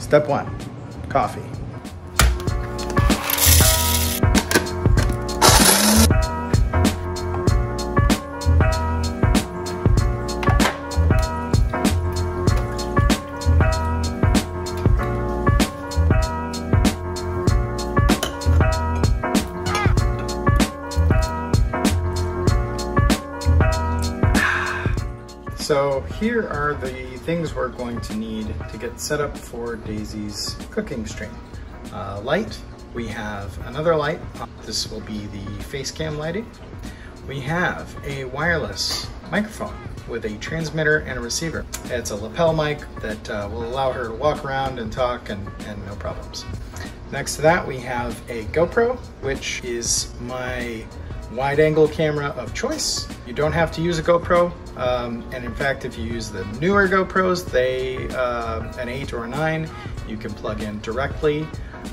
Step 1, coffee. So here are the things we're going to need to get set up for Daisy's cooking stream. Light, we have another light. This will be the face cam lighting. We have a wireless microphone with a transmitter and a receiver. It's a lapel mic that will allow her to walk around and talk and no problems. Next to that, we have a GoPro, which is my wide angle camera of choice. You don't have to use a GoPro. And in fact, if you use the newer GoPros, an 8 or a 9, you can plug in directly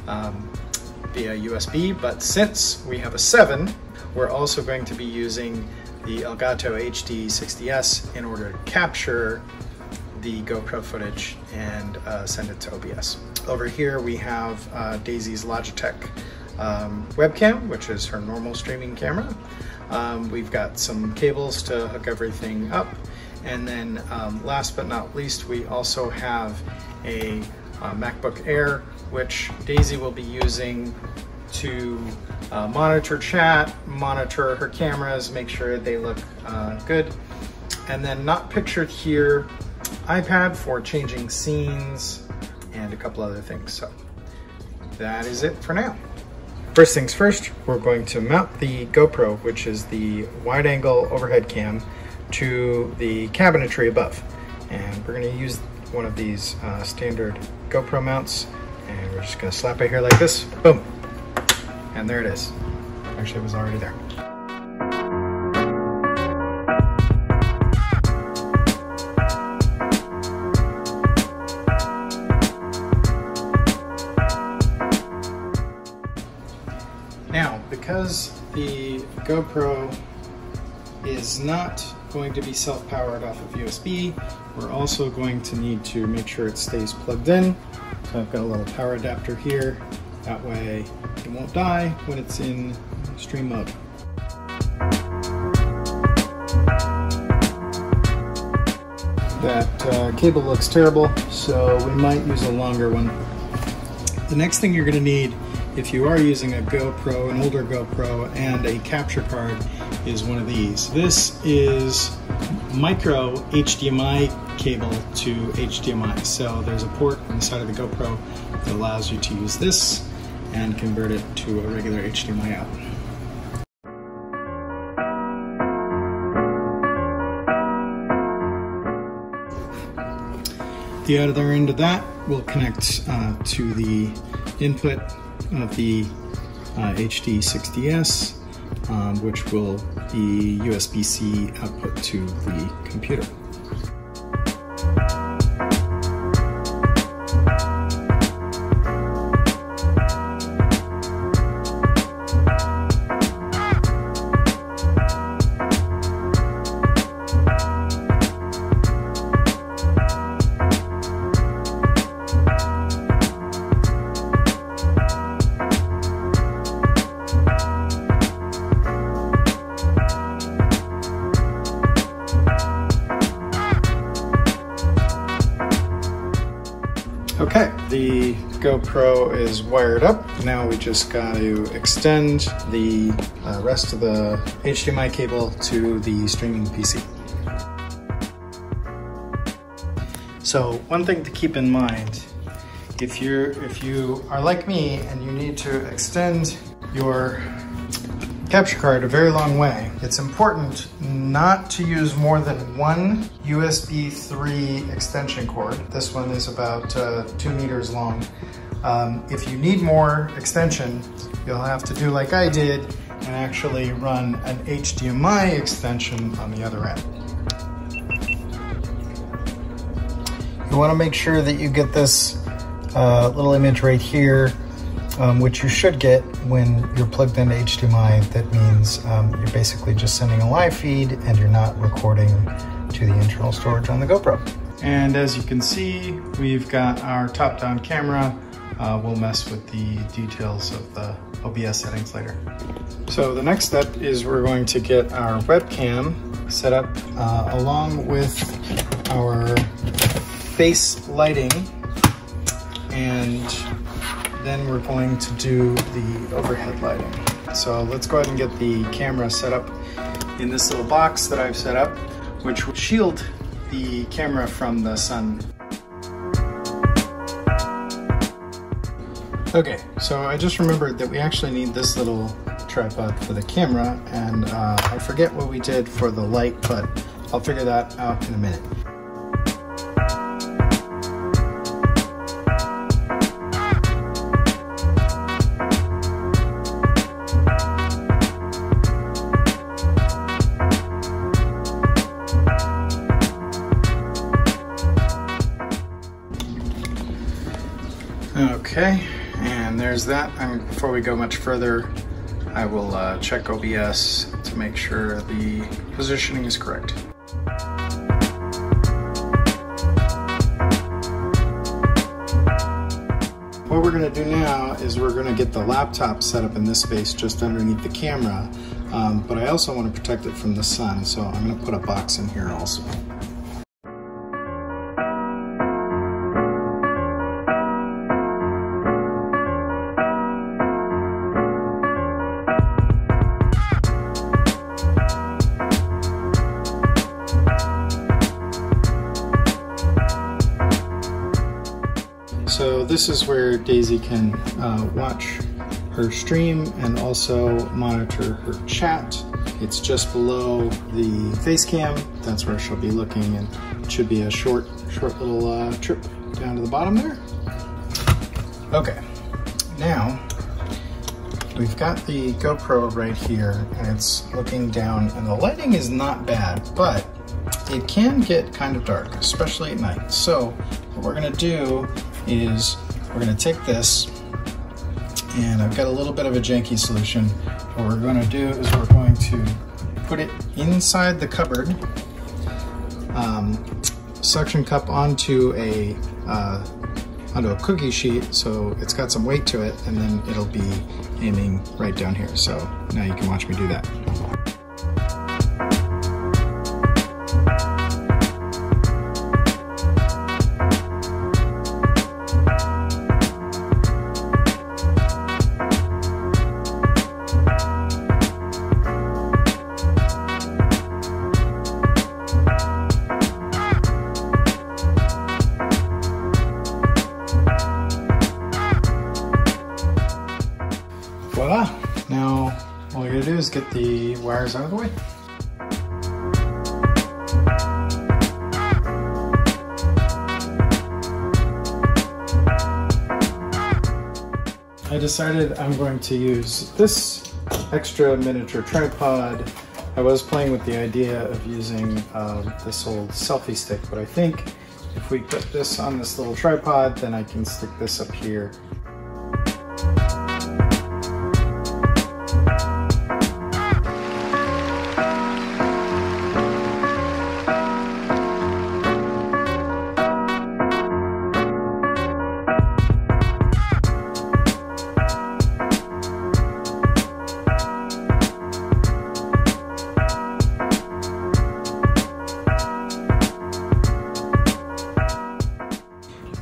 via USB. But since we have a 7, we're also going to be using the Elgato HD 60S in order to capture the GoPro footage and send it to OBS. Over here we have Daisy's Logitech webcam, which is her normal streaming camera. We've got some cables to hook everything up. And then last but not least, we also have a MacBook Air, which Daisy will be using to monitor chat, monitor her cameras, make sure they look good. And then not pictured here, iPad for changing scenes and a couple other things. So that is it for now. First things first, we're going to mount the GoPro, which is the wide angle overhead cam, to the cabinetry above. And we're going to use one of these standard GoPro mounts, and we're just going to slap it here like this, boom, and there it is. Actually, it was already there. Now, because the GoPro is not going to be self-powered off of USB, we're also going to need to make sure it stays plugged in. So I've got a little power adapter here. That way it won't die when it's in stream mode. That cable looks terrible, so we might use a longer one. The next thing you're going to need, if you are using a GoPro, an older GoPro, and a capture card, is one of these. This is micro HDMI cable to HDMI. So there's a port on the side of the GoPro that allows you to use this and convert it to a regular HDMI out. The other end of that will connect to the input of the HD 60S, which will be USB-C output to the computer. Okay, the GoPro is wired up. Now we just got to extend the rest of the HDMI cable to the streaming PC. So one thing to keep in mind, if you are like me and you need to extend your capture card a very long way, it's important not to use more than one USB 3 extension cord. This one is about 2 meters long. If you need more extension, you'll have to do like I did and actually run an HDMI extension on the other end. You want to make sure that you get this little image right here, which you should get when you're plugged into HDMI. That means you're basically just sending a live feed and you're not recording to the internal storage on the GoPro. And as you can see, we've got our top-down camera. We'll mess with the details of the OBS settings later. So the next step is we're going to get our webcam set up along with our face lighting, and then we're going to do the overhead lighting. So let's go ahead and get the camera set up in this little box that I've set up, which will shield the camera from the sun. Okay, so I just remembered that we actually need this little tripod for the camera, and I forget what we did for the light, but I'll figure that out in a minute. Okay, and there's that. Before we go much further, I will check OBS to make sure the positioning is correct. What we're going to do now is we're going to get the laptop set up in this space just underneath the camera, but I also want to protect it from the sun, so I'm going to put a box in here also. So this is where Daisy can watch her stream and also monitor her chat. It's just below the face cam. That's where she'll be looking, and it should be a short little trip down to the bottom there. Okay, now we've got the GoPro right here, and it's looking down, and the lighting is not bad, but it can get kind of dark, especially at night. So what we're gonna do is we're going to take this, and I've got a little bit of a janky solution. What we're going to do is we're going to put it inside the cupboard, suction cup onto a cookie sheet so it's got some weight to it, and then it'll be aiming right down here. So now you can watch me do that. Voila! Now all you gotta do is get the wires out of the way. I decided I'm going to use this extra miniature tripod. I was playing with the idea of using this old selfie stick, but I think if we put this on this little tripod, then I can stick this up here.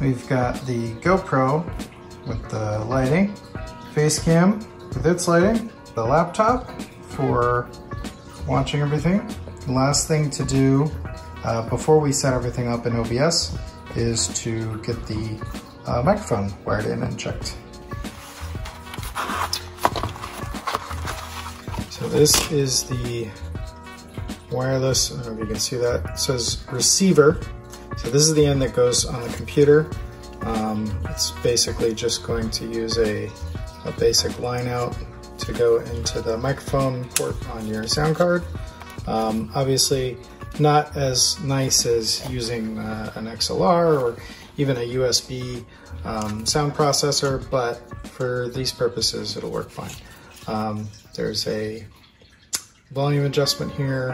We've got the GoPro with the lighting, face cam with its lighting, the laptop for watching everything. The last thing to do before we set everything up in OBS is to get the microphone wired in and checked. So this is the wireless, I don't know if you can see that, it says receiver. So this is the end that goes on the computer. It's basically just going to use a basic line out to go into the microphone port on your sound card. Obviously not as nice as using an XLR or even a USB sound processor, but for these purposes it'll work fine. There's a volume adjustment here,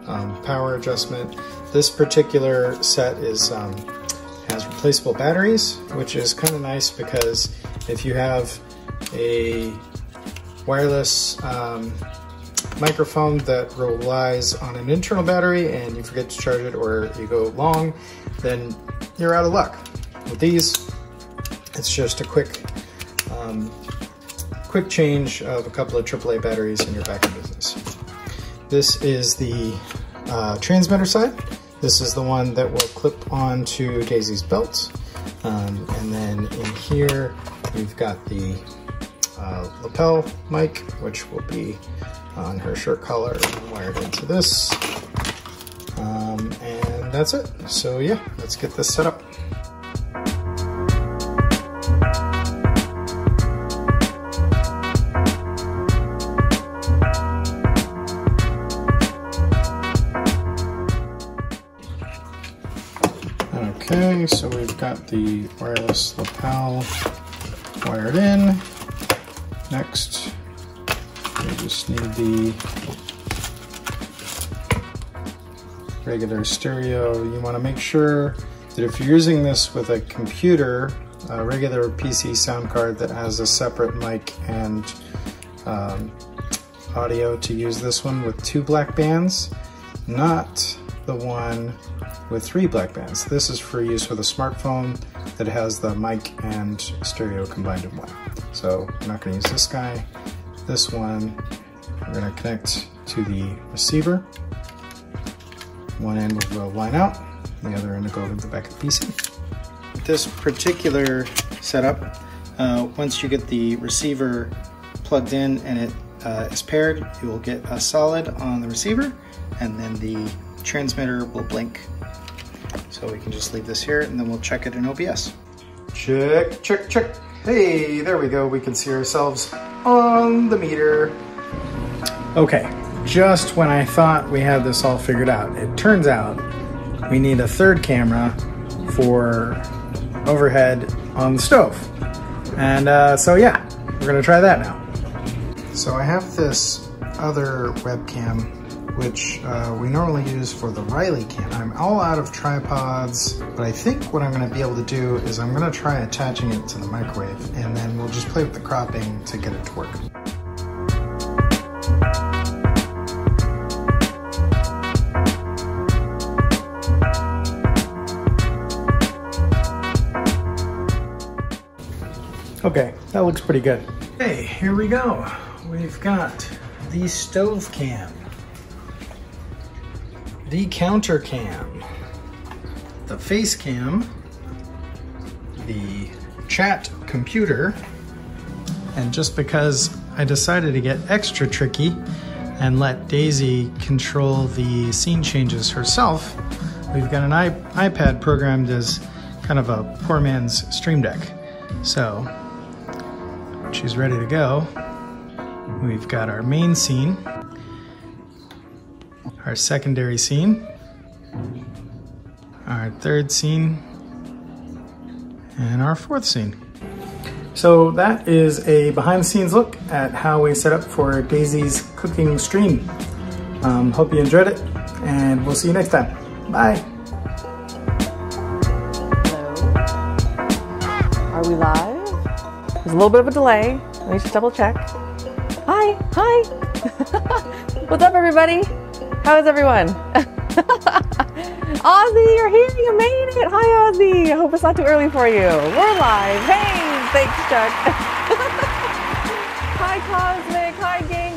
power adjustment. This particular set is has replaceable batteries, which is kind of nice because if you have a wireless microphone that relies on an internal battery and you forget to charge it or you go long, then you're out of luck. With these, it's just a quick change of a couple of AAA batteries and you're back in business. This is the transmitter side. This is the one that will clip onto Daisy's belt. And then in here, we've got the lapel mic, which will be on her shirt collar and wired into this. And that's it. So yeah, let's get this set up. Okay, so we've got the wireless lapel wired in. Next, we just need the regular stereo. You want to make sure that if you're using this with a computer, a regular PC sound card that has a separate mic and audio, to use this one with 2 black bands, not the one with 3 black bands. This is for use with a smartphone that has the mic and stereo combined in one. So I'm not going to use this guy. This one, we're going to connect to the receiver. One end will go line out, the other end will go to the back of the PC. This particular setup, once you get the receiver plugged in and it is paired, you will get a solid on the receiver, and then the transmitter will blink. So we can just leave this here and then we'll check it in OBS. Check, check, check. Hey, there we go. We can see ourselves on the meter. Okay, just when I thought we had this all figured out, it turns out we need a third camera for overhead on the stove. And so yeah, we're gonna try that now. So I have this other webcam which we normally use for the Riley cam. I'm all out of tripods, but I think what I'm gonna be able to do is I'm gonna try attaching it to the microwave, and then we'll just play with the cropping to get it to work. Okay, that looks pretty good. Okay, here we go. We've got the stove cam, the counter cam, the face cam, the chat computer, and just because I decided to get extra tricky and let Daisy control the scene changes herself, we've got an iPad programmed as kind of a poor man's Stream Deck. So she's ready to go. We've got our main scene, our secondary scene, our third scene, and our fourth scene. So that is a behind the scenes look at how we set up for Daisy's cooking stream. Hope you enjoyed it, and we'll see you next time. Bye. Hello. Are we live? There's a little bit of a delay. Let me just double check. Hi, hi. What's up, everybody? How is everyone? Ozzy, you're here. You made it. Hi, Ozzy. I hope it's not too early for you. We're live. Hey, thanks, Chuck. Hi, Cosmic. Hi, Gabe.